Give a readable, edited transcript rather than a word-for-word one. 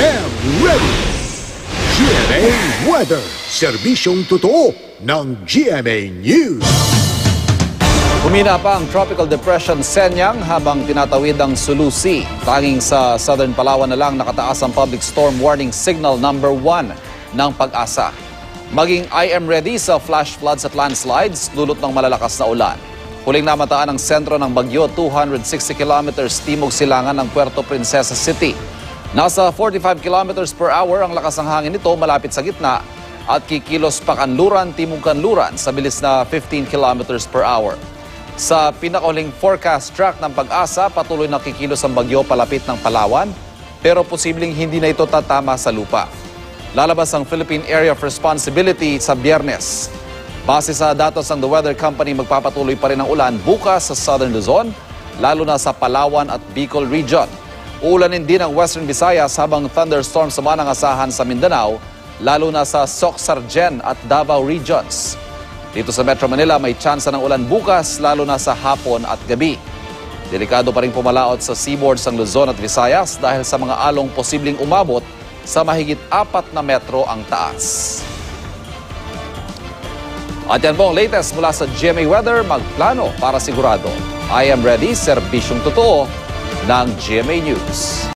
am ready! GMA Weather, serbisyong totoo ng GMA News. Humina pa ang Tropical Depression Senyang habang tinatawid ang Sulu Sea. Tanging sa Southern Palawan na lang nakataas ang Public Storm Warning Signal number 1 ng Pag-asa. Maging I am ready sa flash floods at landslides, dulot ng malalakas na ulan. Huling namataan ang sentro ng bagyo, 260 kilometers timog silangan ng Puerto Princesa City. Nasa 45 kilometers per hour ang lakas ng hangin nito malapit sa gitna at kikilos pa kanluran, timog kanluran sa bilis na 15 kilometers per hour. Sa pinakahuling forecast track ng Pag-asa, patuloy na kikilos ang bagyo palapit ng Palawan, pero posibleng hindi na ito tatama sa lupa. Lalabas ang Philippine Area of Responsibility sa Biyernes. Base sa datos ng The Weather Company, magpapatuloy pa rin ang ulan bukas sa Southern Luzon, lalo na sa Palawan at Bicol Region. Uulanin din ang Western Visayas habang thunderstorms naman ang asahan sa Mindanao, lalo na sa Soc-Sargen at Davao Regions. Dito sa Metro Manila, may tsansa ng ulan bukas, lalo na sa hapon at gabi. Delikado pa rin pumalaot sa seaboards ng Luzon at Visayas dahil sa mga along posibleng umabot sa mahigit 4 na metro ang taas. At yan po ang latest mula sa GMA Weather, magplano para sigurado. I am ready, serbisyong totoo ng GMA News.